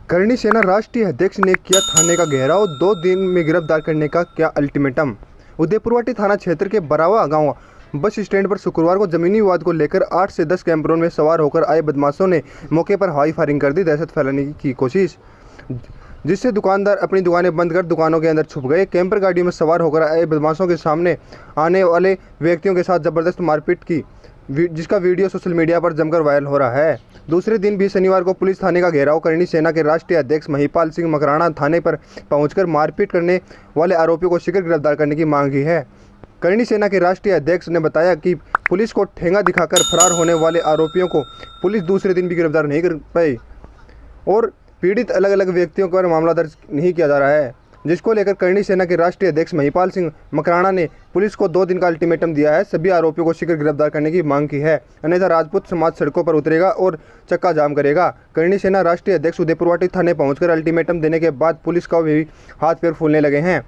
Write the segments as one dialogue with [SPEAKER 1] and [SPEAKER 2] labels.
[SPEAKER 1] करणी सेना राष्ट्रीय अध्यक्ष ने किया थाने का घेराव, 2 दिन में गिरफ्तार करने का क्या अल्टीमेटम। उदयपुरवाटी थाना क्षेत्र के बरावा गांव बस स्टैंड पर शुक्रवार को जमीनी विवाद को लेकर 8 से 10 कैंपरों में सवार होकर आए बदमाशों ने मौके पर हवाई फायरिंग कर दी। दहशत फैलाने की कोशिश, जिससे दुकानदार अपनी दुकानें बंद कर दुकानों के अंदर छुप गए। कैंपर गाड़ियों में सवार होकर आए बदमाशों के सामने आने वाले व्यक्तियों के साथ जबरदस्त मारपीट की, जिसका वीडियो सोशल मीडिया पर जमकर वायरल हो रहा है। दूसरे दिन भी शनिवार को पुलिस थाने का घेराव करणी सेना के राष्ट्रीय अध्यक्ष महिपाल सिंह मकराना थाने पर पहुंचकर मारपीट करने वाले आरोपियों को शीघ्र गिरफ्तार करने की मांग की है। करणी सेना के राष्ट्रीय अध्यक्ष ने बताया कि पुलिस को ठेंगा दिखाकर फरार होने वाले आरोपियों को पुलिस दूसरे दिन भी गिरफ्तार नहीं कर पाई और पीड़ित अलग अलग व्यक्तियों पर मामला दर्ज नहीं किया जा रहा है, जिसको लेकर करणी सेना के राष्ट्रीय अध्यक्ष महिपाल सिंह मकराना ने पुलिस को 2 दिन का अल्टीमेटम दिया है। सभी आरोपियों को शीघ्र गिरफ्तार करने की मांग की है, अन्यथा राजपूत समाज सड़कों पर उतरेगा और चक्का जाम करेगा। करणी सेना राष्ट्रीय अध्यक्ष उदयपुरवाटी थाने पहुंचकर अल्टीमेटम देने के बाद पुलिस का भी हाथ पैर फूलने लगे हैं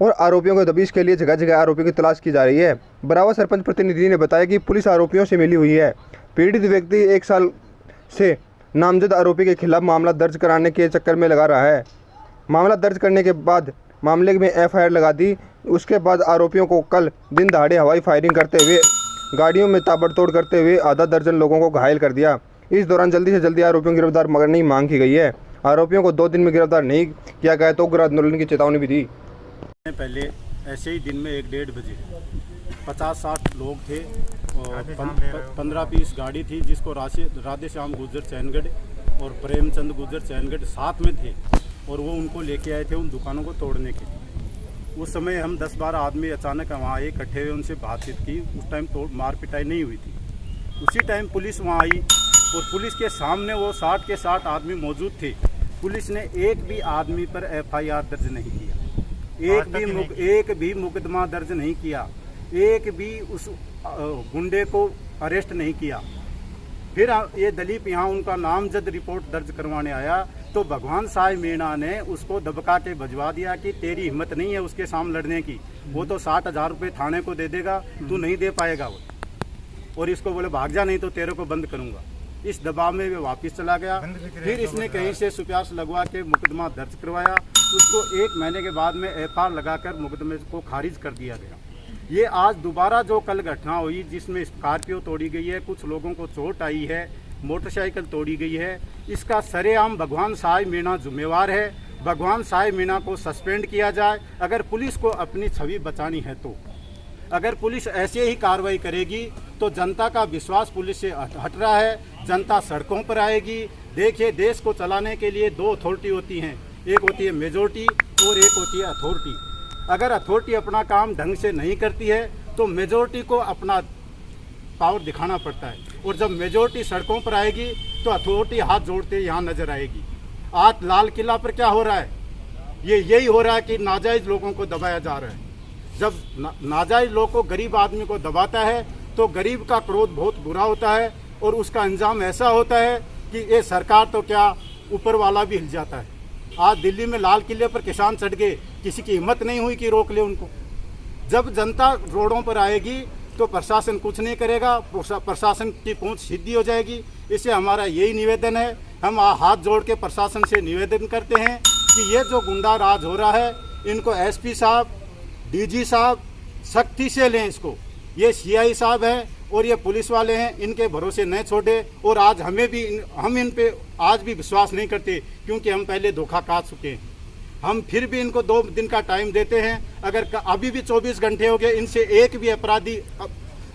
[SPEAKER 1] और आरोपियों को दबिश के लिए जगह जगह आरोपियों की तलाश की जा रही है। बरावा सरपंच प्रतिनिधि ने बताया कि पुलिस आरोपियों से मिली हुई है। पीड़ित व्यक्ति 1 साल से नामजद आरोपी के खिलाफ मामला दर्ज कराने के चक्कर में लगा रहा है। मामला दर्ज करने के बाद मामले में एफआईआर लगा दी। उसके बाद आरोपियों को कल दिन दहाड़े हवाई फायरिंग करते हुए, गाड़ियों में ताबड़तोड़ करते हुए आधा दर्जन लोगों को घायल कर दिया। इस दौरान जल्दी से जल्दी आरोपियों की गिरफ्तार करने की मांग की गई है। आरोपियों को 2 दिन में गिरफ्तार नहीं किया गया तो उग्र आंदोलन की चेतावनी भी दी।
[SPEAKER 2] पहले ऐसे ही दिन में 1-1:30 बजे 50-60 लोग थे और 15-20 गाड़ी थी, जिसको राधे श्याम गुर्जर चैनगढ़ और प्रेमचंद गुर्जर चैनगढ़ साथ में थे और वो उनको लेके आए थे उन दुकानों को तोड़ने के लिए। उस समय हम 10-12 आदमी अचानक वहाँ आए, इकट्ठे हुए, उनसे बातचीत की। उस टाइम मार पिटाई नहीं हुई थी। उसी टाइम पुलिस वहाँ आई और पुलिस के सामने वो 60 के 60 आदमी मौजूद थे। पुलिस ने एक भी आदमी पर एफआईआर दर्ज नहीं किया, एक भी मुकदमा दर्ज नहीं किया, एक भी उस गुंडे को अरेस्ट नहीं किया। फिर ये दलीप यहाँ उनका नामजद रिपोर्ट दर्ज करवाने आया तो भगवान साई मीणा ने उसको दबका के भजवा दिया कि तेरी हिम्मत नहीं है उसके सामने लड़ने की, वो तो 60,000 रुपये थाने को दे देगा, तू नहीं दे पाएगा वो, और इसको बोले भाग जा नहीं तो तेरे को बंद करूँगा। इस दबाव में वो वापस चला गया। फिर इसने कहीं से सुप्यास लगवा के मुकदमा दर्ज करवाया। उसको 1 महीने के बाद में एफआईआर लगाकर मुकदमे को खारिज कर दिया गया। ये आज दोबारा जो कल घटना हुई जिसमें स्कॉर्पियो तोड़ी गई है, कुछ लोगों को चोट आई है, मोटरसाइकिल तोड़ी गई है, इसका सरेआम भगवान साई मीणा जिम्मेवार है। भगवान साई मीणा को सस्पेंड किया जाए अगर पुलिस को अपनी छवि बचानी है तो। अगर पुलिस ऐसे ही कार्रवाई करेगी तो जनता का विश्वास पुलिस से हट रहा है, जनता सड़कों पर आएगी। देखिए, देश को चलाने के लिए 2 अथॉरिटी होती हैं, एक होती है मेजॉरिटी और एक होती है अथॉरिटी। अगर अथॉरिटी अपना काम ढंग से नहीं करती है तो मेजॉरिटी को अपना पावर दिखाना पड़ता है, और जब मेजॉरिटी सड़कों पर आएगी तो अथॉरिटी हाथ जोड़ते यहाँ नजर आएगी। आज लाल किला पर क्या हो रहा है? यही हो रहा है कि नाजायज़ लोगों को दबाया जा रहा है। जब नाजायज़ लोग को, गरीब आदमी को दबाता है तो गरीब का क्रोध बहुत बुरा होता है और उसका अंजाम ऐसा होता है कि ये सरकार तो क्या, ऊपर वाला भी हिल जाता है। आज दिल्ली में लाल किले पर किसान चढ़ गए, किसी की हिम्मत नहीं हुई कि रोक ले उनको। जब जनता रोडों पर आएगी तो प्रशासन कुछ नहीं करेगा, प्रशासन की पहुंच सीधी हो जाएगी। इससे हमारा यही निवेदन है, हम हाथ जोड़ के प्रशासन से निवेदन करते हैं कि ये जो गुंडा राज हो रहा है, इनको एसपी साहब, डीजी साहब सख्ती से लें इसको। ये सीआई साहब हैं और ये पुलिस वाले हैं, इनके भरोसे न छोड़े। और आज हम इन पे आज भी विश्वास नहीं करते, क्योंकि हम पहले धोखा खा चुके हैं। हम फिर भी इनको 2 दिन का टाइम देते हैं। अगर अभी भी 24 घंटे हो गए, इनसे एक भी अपराधी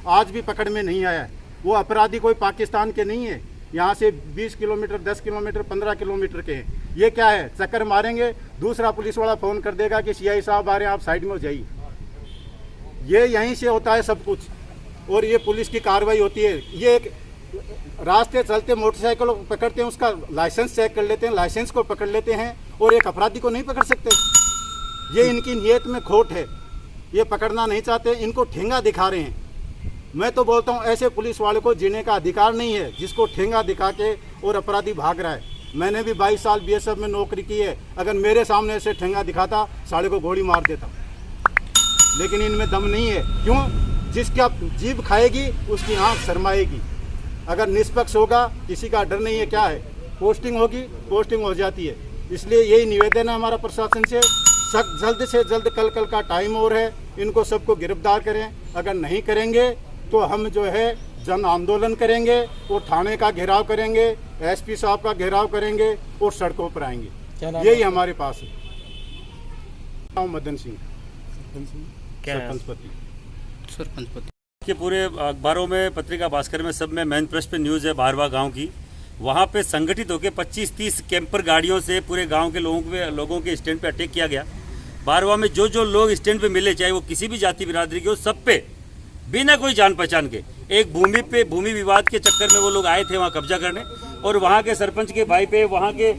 [SPEAKER 2] आज भी पकड़ में नहीं आया है। वो अपराधी कोई पाकिस्तान के नहीं है, यहाँ से 20 किलोमीटर, 10 किलोमीटर, 15 किलोमीटर के हैं। ये क्या है, चक्कर मारेंगे, दूसरा पुलिस वाला फ़ोन कर देगा कि सीआई साहब आ रहे हैं, आप साइड में हो जाइए। ये यहीं से होता है सब कुछ, और ये पुलिस की कार्रवाई होती है। ये एक रास्ते चलते मोटरसाइकिल को पकड़ते हैं, उसका लाइसेंस चेक कर लेते हैं, लाइसेंस को पकड़ लेते हैं, और एक अपराधी को नहीं पकड़ सकते। ये इनकी नीयत में खोट है, ये पकड़ना नहीं चाहते, इनको ठेंगा दिखा रहे हैं। मैं तो बोलता हूँ ऐसे पुलिस वाले को जीने का अधिकार नहीं है, जिसको ठेंगा दिखा के और अपराधी भाग रहा है। मैंने भी 22 साल बीएसएफ में नौकरी की है, अगर मेरे सामने ऐसे ठेंगा दिखाता, साले को गोली मार देता। लेकिन इनमें दम नहीं है। क्यों? जिसका जीभ खाएगी उसकी आँख शर्माएगी। अगर निष्पक्ष होगा, किसी का डर नहीं है, क्या है, पोस्टिंग होगी, पोस्टिंग हो जाती है। इसलिए यही निवेदन है हमारा प्रशासन से जल्द जल्द कल का टाइम और है, इनको सबको गिरफ्तार करें। अगर नहीं करेंगे तो हम जो है जन आंदोलन करेंगे और थाने का घेराव करेंगे, एसपी साहब का घेराव करेंगे और सड़कों पर आएंगे। यही हमारे पास है। मदन सिंह,
[SPEAKER 3] सरपंच के पूरे अखबारों में, पत्रिका भास्कर में, सब में मेन पृष्ठ पे न्यूज़ है बारवा गांव की। वहाँ पे संगठित होकर 25-30 कैंपर गाड़ियों से पूरे गांव के लोगों के स्टैंड पे अटैक किया गया। बारवा में जो लोग स्टैंड पे मिले, चाहे वो किसी भी जाति बिरादरी के हो, सब पे बिना कोई जान पहचान के एक भूमि विवाद के चक्कर में वो लोग आए थे वहाँ कब्जा करने। और वहाँ के सरपंच के भाई पे, वहाँ के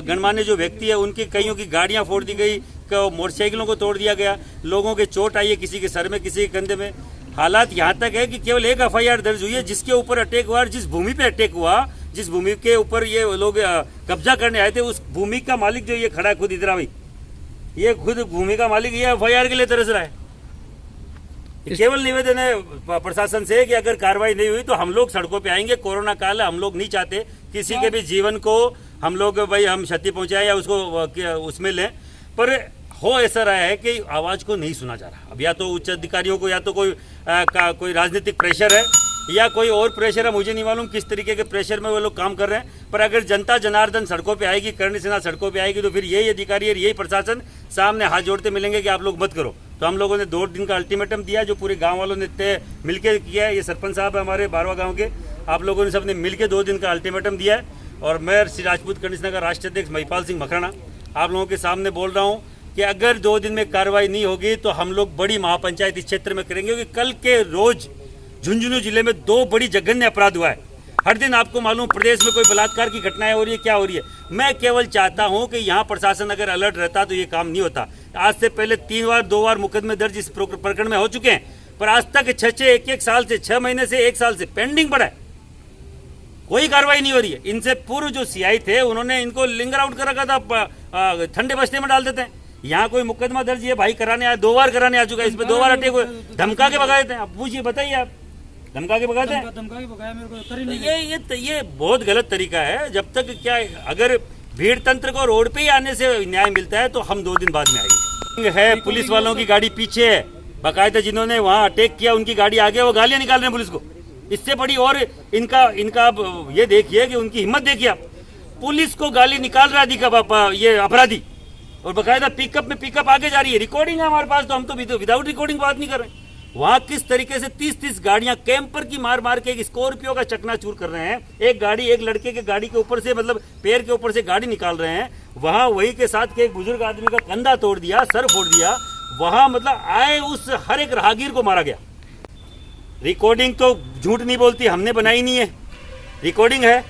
[SPEAKER 3] गणमान्य जो व्यक्ति है, उनकी कईयों की गाड़ियाँ फोड़ दी गई, मोटरसाइकिलों को तोड़ दिया गया, लोगों के चोट आई है, किसी के सर में, किसी के कंधे में। हालात यहाँ तक है कि केवल एक FIR दर्ज हुई है जिसके ऊपर अटैक हुआ, और जिस भूमि पे अटैक हुआ, जिस भूमि के ऊपर ये लोग कब्जा करने आए थे, उस भूमि का मालिक जो ये खड़ा है खुद इधर भाई, ये खुद भूमि का मालिक ये FIR के लिए तरस रहा है। केवल निवेदन है प्रशासन से कि अगर कार्रवाई नहीं हुई तो हम लोग सड़कों पे आएंगे। कोरोना काल है, हम लोग नहीं चाहते किसी के भी जीवन को हम लोग हम क्षति पहुंचाए या उसको उसमें लें, पर हो ऐसा रहा है कि आवाज को नहीं सुना जा रहा। अब या तो उच्च अधिकारियों को, या तो कोई राजनीतिक प्रेशर है या कोई और प्रेशर है, मुझे नहीं मालूम किस तरीके के प्रेशर में वो लोग काम कर रहे हैं। पर अगर जनता जनार्दन सड़कों पे आएगी, करणी सेना सड़कों पे आएगी, तो फिर यही अधिकारी और यही प्रशासन सामने हाथ जोड़ते मिलेंगे कि आप लोग मत करो। तो हम लोगों ने 2 दिन का अल्टीमेटम दिया, जो पूरे गांव वालों ने तय मिलकर किया है। ये सरपंच साहब है हमारे बारवा गांव के, आप लोगों ने सबने मिलकर 2 दिन का अल्टीमेटम दिया है। और मैं श्री राजपूत करणी सेना का राष्ट्रीय अध्यक्ष महिपाल सिंह मकराना आप लोगों के सामने बोल रहा हूँ कि अगर 2 दिन में कार्रवाई नहीं होगी तो हम लोग बड़ी महापंचायत इस क्षेत्र में करेंगे। क्योंकि कल के रोज झुंझुनू जिले में 2 बड़ी जघन्य अपराध हुआ है। हर दिन आपको मालूम प्रदेश में कोई बलात्कार की घटनाएं हो रही है, क्या हो रही है। मैं केवल चाहता हूं कि यहाँ प्रशासन अगर अलर्ट रहता तो ये काम नहीं होता। आज से पहले 2 बार मुकदमे दर्ज इस प्रकरण में हो चुके हैं, पर आज तक 1 साल से, 6 महीने से, 1 साल से पेंडिंग पड़ा है, कोई कार्रवाई नहीं हो रही है। इनसे पूर्व जो CI थे उन्होंने इनको लिंगर आउट कर रखा था, ठंडे बस्ते में डाल देते हैं। यहाँ कोई मुकदमा दर्ज ये भाई कराने आया, 2 बार कराने आ चुका है, इस पे 2 बार अटैक हुए, धमका के भगा देते हैं। अब पूछिए, बताइए आप, धमका के भगाते हैं। ये बहुत गलत तरीका है। जब तक क्या, अगर भीड़ तंत्र को रोड पे ही आने से न्याय मिलता है तो हम 2 दिन बाद में आएंगे। है पुलिस वालों की गाड़ी पीछे है, बाकायदा जिन्होंने वहाँ अटैक किया उनकी गाड़ी आगे, वो गालियां निकाल रहे हैं पुलिस को। इससे बड़ी और इनका ये देखिए कि उनकी हिम्मत देखिए आप, पुलिस को गाली निकाल रहा है ये अपराधी, और बाकायदा पिकअप आगे जा रही है। रिकॉर्डिंग है हमारे पास, तो हम तो विदाउट रिकॉर्डिंग बात नहीं कर रहे हैं। वहां किस तरीके से 30 गाड़ियां कैंपर की मार के एक स्कॉर्पियो का चकनाचूर कर रहे हैं। एक लड़के के गाड़ी के ऊपर से, मतलब पैर के ऊपर से गाड़ी निकाल रहे हैं। वहां वही के साथ के एक बुजुर्ग आदमी का कंधा तोड़ दिया, सर फोड़ दिया। वहां मतलब आए उस हर एक राहगीर को मारा गया। रिकॉर्डिंग तो झूठ नहीं बोलती, हमने बनाई नहीं है, रिकॉर्डिंग है।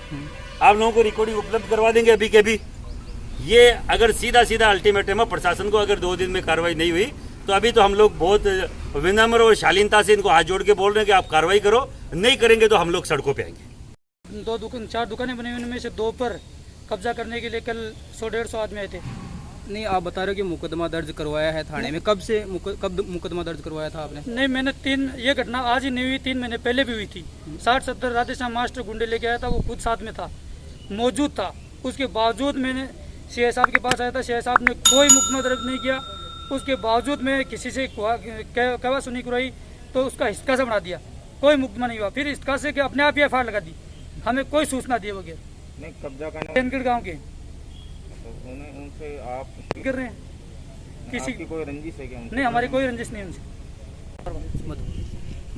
[SPEAKER 3] आप लोगों को रिकॉर्डिंग उपलब्ध करवा देंगे अभी के अभी। ये अगर सीधा अल्टीमेटम है प्रशासन को, अगर 2 दिन में कार्रवाई नहीं हुई तो अभी तो हम लोग बहुत विनम्र और शालीनता से इनको हाथ जोड़ के बोल रहे हैं कि आप कार्रवाई करो, नहीं करेंगे तो हम लोग सड़कों पे आएंगे।
[SPEAKER 4] 4 दुकानें बनी हुई, उनमें से 2 पर कब्जा करने के लिए कल 100-150 आदमी आए थे।
[SPEAKER 5] नहीं, आप बता रहे हो कि मुकदमा दर्ज करवाया है थाने में, कब मुकदमा दर्ज करवाया था आपने?
[SPEAKER 4] नहीं, मैंने ये घटना आज ही नहीं हुई, 3 महीने पहले भी हुई थी। 60-70 राधेश्याम मास्टर गुंडे लेके आया था, वो खुद साथ में था, मौजूद था। उसके बावजूद मैंने CI साहब के पास आया था, CI साहब ने कोई मुकदमा दर्ज नहीं किया। उसके बावजूद मैं किसी से कहवा सुनी कराई तो उसका हिस्सा से बना दिया, कोई मुकदमा नहीं हुआ। फिर इसका से कि अपने आप ही FIR लगा दी, हमें कोई सूचना दिए बगैर।
[SPEAKER 6] नहीं, कब्जा करने
[SPEAKER 4] चैनगढ़ गांव के
[SPEAKER 6] उनसे आप
[SPEAKER 4] कर रहे हैं। किसी
[SPEAKER 6] की कोई रंजिश है क्या उनसे?
[SPEAKER 4] नहीं, हमारी कोई रंजिश नहीं उनसे।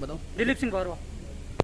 [SPEAKER 5] बताओ।
[SPEAKER 4] दिलीप सिंह बारवा।